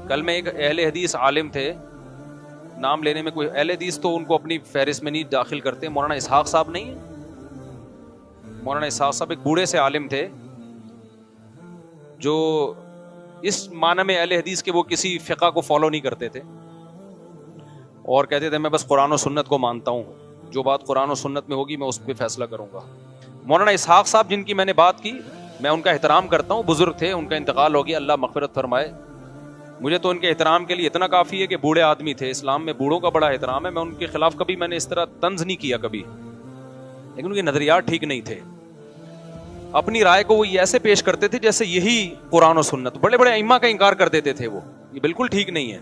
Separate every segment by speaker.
Speaker 1: کل میں ایک اہل حدیث عالم تھے, نام لینے میں کوئی اہل حدیث تو ان کو اپنی فہرست میں نہیں داخل کرتے, مولانا اسحاق صاحب نہیں ہے, مولانا اسحاق صاحب ایک بوڑھے سے عالم تھے جو اس معنی میں اہل حدیث کے وہ کسی فقہ کو فالو نہیں کرتے تھے اور کہتے تھے میں بس قرآن و سنت کو مانتا ہوں, جو بات قرآن و سنت میں ہوگی میں اس پہ فیصلہ کروں گا. مولانا اسحاق صاحب جن کی میں نے بات کی, میں ان کا احترام کرتا ہوں, بزرگ تھے, ان کا انتقال ہو گیا, اللہ مغفرت فرمائے. مجھے تو ان کے احترام کے لیے اتنا کافی ہے کہ بوڑھے آدمی تھے, اسلام میں بوڑھوں کا بڑا احترام ہے, میں ان کے خلاف کبھی میں نے اس طرح طنز نہیں کیا کبھی, لیکن ان کے نظریات ٹھیک نہیں تھے. اپنی رائے کو وہ ایسے پیش کرتے تھے جیسے یہی قرآن و سنت, بڑے بڑے ائمہ کا انکار کر دیتے تھے, وہ یہ بالکل ٹھیک نہیں ہے.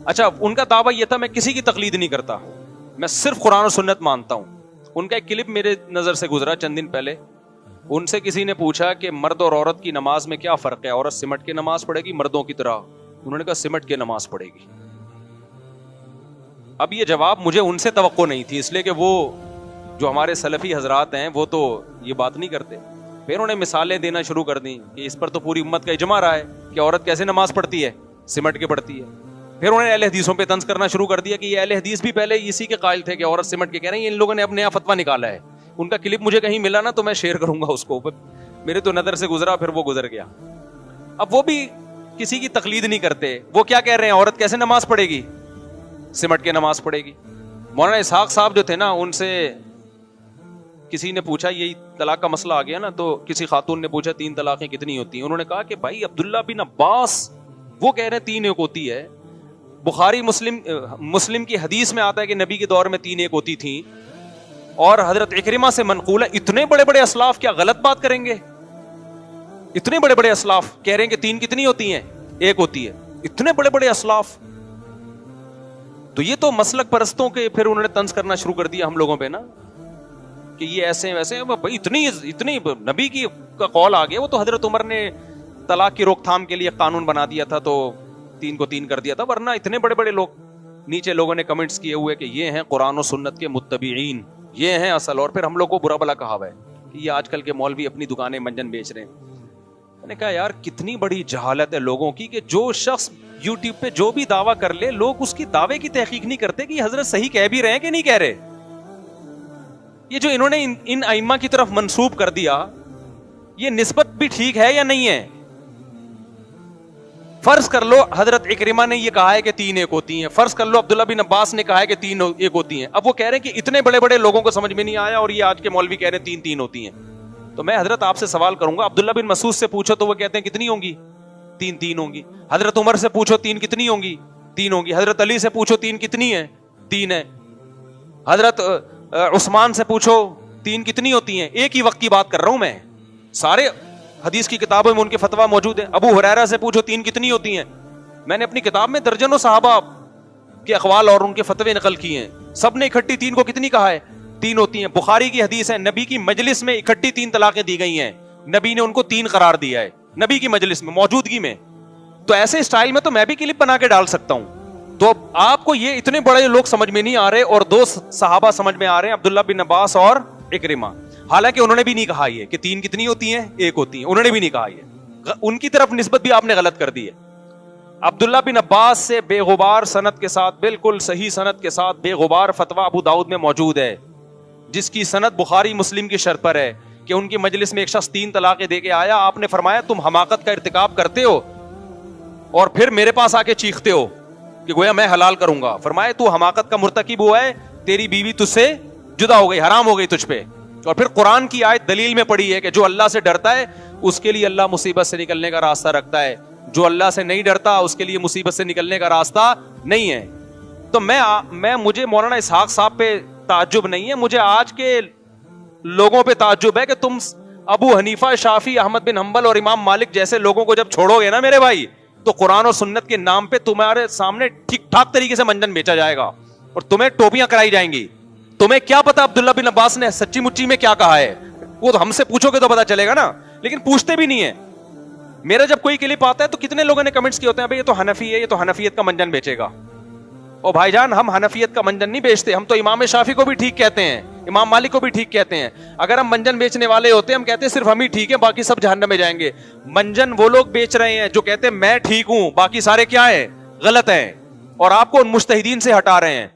Speaker 1: اچھا, ان کا دعویٰ یہ تھا میں کسی کی تقلید نہیں کرتا, میں صرف قرآن و سنت مانتا ہوں. ان کا ایک کلپ میرے نظر سے گزرا چند دن پہلے, ان سے کسی نے پوچھا کہ مرد اور عورت کی نماز میں کیا فرق ہے, عورت سمٹ کے نماز پڑھے گی مردوں کی طرح؟ انہوں نے کہا سمٹ کے نماز پڑھے گی. اب یہ جواب مجھے ان سے توقع نہیں تھی, اس لیے کہ وہ جو ہمارے سلفی حضرات ہیں وہ تو یہ بات نہیں کرتے. پھر انہوں نے مثالیں دینا شروع کر دیں کہ اس پر تو پوری امت کا اجماع رہا ہے کہ عورت کیسے نماز پڑھتی ہے, سمٹ کے پڑھتی ہے. پھر انہوں نے اہل حدیثوں پہ طنز کرنا شروع کر دیا کہ یہ اہل حدیث بھی پہلے اسی کے قائل تھے کہ عورت سمٹ کے, کہہ رہے ہیں ان لوگوں نے اب نیا فتویٰ نکالا ہے. ان کا کلپ مجھے کہیں ملا نا تو میں شیئر کروں گا اس کو, میرے تو نظر سے گزرا, پھر وہ گزر گیا. اب وہ بھی کسی کی تقلید نہیں کرتے, وہ کیا کہہ رہے ہیں عورت کیسے نماز پڑھے گی, سمٹ کے نماز پڑھے گی. مولانا اسحاق صاحب جو تھے نا, ان سے کسی نے پوچھا, یہی طلاق کا مسئلہ آ گیا نا, تو کسی خاتون نے پوچھا 3 طلاقیں کتنی ہوتی ہیں؟ انہوں نے کہا کہ بھائی عبداللہ بن عباس وہ کہہ رہے ہیں 3 ایک ہوتی ہے, بخاری مسلم کی حدیث میں آتا ہے کہ نبی کے دور میں 3 ایک ہوتی تھیں, اور حضرت اکرمہ سے منقول ہے. اتنے بڑے بڑے اسلاف کیا غلط بات کریں گے؟ اتنے بڑے بڑے اسلاف کہہ رہے ہیں کہ 3 کتنی ہوتی ہیں, 1 ہوتی ہے. اتنے بڑے بڑے اسلاف, تو یہ تو مسلک پرستوں کے پھر انہوں نے طنز کرنا شروع کر دیا ہم لوگوں پہ نا, کہ یہ ایسے ویسے. بھائی اتنی نبی کی کا قول آ گیا, وہ تو حضرت عمر نے طلاق کی روک تھام کے لیے قانون بنا دیا تھا تو 3 کو 3 کر دیا تھا, ورنہ اتنے بڑے بڑے لوگ. نیچے لوگوں نے کمنٹس کیے ہوئے کہ یہ ہیں قرآن و سنت کے متبعین, یہ ہیں اصل. اور پھر ہم لوگ کو برا بلا کہا ہوا ہے کہ یہ آج کل کے مولوی اپنی دکانیں منجن بیچ رہے ہیں. میں نے کہا یار کتنی بڑی جہالت ہے لوگوں کی کہ جو شخص یوٹیوب پہ جو بھی دعویٰ کر لے, لوگ اس کی دعوے کی تحقیق نہیں کرتے کہ یہ حضرت صحیح کہہ بھی رہے ہیں کہ نہیں کہہ رہے. یہ جو انہوں نے ان ائمہ کی طرف منسوب کر دیا, یہ نسبت بھی ٹھیک ہے یا نہیں ہے؟ فرض کر لو حضرت اکرمہ نے یہ کہا ہے کہ 3 ایک ہوتی ہیں, فرض کر لو عبداللہ بن عباس نے کہا ہے کہ 3 ایک ہوتی ہیں. اب وہ کہہ رہے ہیں کہ اتنے بڑے بڑے لوگوں کو سمجھ میں نہیں آیا اور یہ آج کے مولوی کہہ رہے ہیں 3 ہوتی ہیں. تو میں حضرت آپ سے سوال کروں گا, عبداللہ بن مسعود سے پوچھو تو وہ کہتے ہیں کتنی ہوں گی, 3 ہوں گی. حضرت عمر سے پوچھو 3 کتنی ہوں گی, 3 ہوں گی. حضرت علی سے پوچھو 3 کتنی ہیں, 3 ہے. حضرت عثمان سے پوچھو 3 کتنی ہوتی ہیں. ایک ہی وقت کی بات کر رہا ہوں میں, سارے حدیث کی کتابوں میں ان کے فتویٰ موجود ہیں. ابو ہریرہ سے پوچھو 3 کتنی ہوتی ہیں. میں نے اپنی کتاب میں درجنوں صحابہ کے اقوال اور ان کے فتوے نقل کیے ہیں, سب نے اکٹھی 3 کو کتنی کہا ہے, 3 ہوتی ہیں. بخاری کی حدیث ہے, نبی کی مجلس میں اکٹھی 3 طلاقیں دی گئی ہیں, نبی نے ان کو 3 قرار دیا ہے نبی کی مجلس میں, موجودگی میں. تو ایسے اسٹائل میں تو میں بھی کلپ بنا کے ڈال سکتا ہوں. تو آپ کو یہ اتنے بڑے لوگ سمجھ میں نہیں آ رہے اور 2 صحابہ سمجھ میں آ رہے ہیں, عبداللہ بن عباس اور اکرمہ. حالانکہ انہوں نے بھی نہیں کہا یہ کہ 3 کتنی ہوتی ہیں, 1 ہوتی ہیں. انہوں نے بھی نہیں کہا یہ, ان کی طرف نسبت بھی آپ نے غلط کر دی ہے. عبداللہ بن عباس سے بے غبار سند کے ساتھ, بالکل صحیح سند کے ساتھ بے غبار فتویٰ ابو داؤد میں موجود ہے, جس کی سند بخاری مسلم کی شرط پر ہے کہ ان کی مجلس میں ایک شخص 3 طلاقیں دے کے آیا. آپ نے فرمایا تم حماقت کا ارتکاب کرتے ہو اور پھر میرے پاس آ کے چیختے ہو کہ گویا میں حلال کروں گا. فرمایا تو حماقت کا مرتکب ہوا ہے, تیری بیوی تجھ سے جدا ہو گئی, حرام ہو گئی تجھ پہ. اور پھر قرآن کی آیت دلیل میں پڑھی ہے کہ جو اللہ سے ڈرتا ہے اس کے لیے اللہ مصیبت سے نکلنے کا راستہ رکھتا ہے, جو اللہ سے نہیں ڈرتا اس کے لیے مصیبت سے نکلنے کا راستہ نہیں ہے. تو مجھے مولانا اسحاق صاحب پہ تعجب نہیں ہے, مجھے آج کے لوگوں پہ تعجب ہے کہ تم ابو حنیفہ, شافعی, احمد بن حنبل اور امام مالک جیسے لوگوں کو جب چھوڑو گے نا میرے بھائی, تو قرآن اور سنت کے نام پہ تمہارے سامنے ٹھیک ٹھاک طریقے سے منجن بیچا جائے گا اور تمہیں ٹوپیاں کرائی جائیں گی. تمہیں کیا پتا عبداللہ بن عباس نے سچی مچی میں کیا کہا ہے, وہ تو ہم سے پوچھو گے تو پتا چلے گا نا, لیکن پوچھتے بھی نہیں ہے. میرا جب کوئی کلپ آتا ہے تو کتنے لوگوں نے کمنٹس کیے ہوتے ہیں بھائی یہ تو حنفی ہے, یہ تو حنفیت کا منجن بیچے گا. او بھائی جان ہم حنفیت کا منجن نہیں بیچتے, ہم تو امام شافعی کو بھی ٹھیک کہتے ہیں, امام مالک کو بھی ٹھیک کہتے ہیں. اگر ہم منجن بیچنے والے ہوتے ہم کہتے ہیں صرف ہم ہی ٹھیک ہیں باقی سب جہنم میں جائیں گے. منجن وہ لوگ بیچ رہے ہیں جو کہتے ہیں میں ٹھیک ہوں باقی سارے کیا ہیں, غلط ہیں, اور آپ کو ان مجتہدین سے ہٹا رہے ہیں.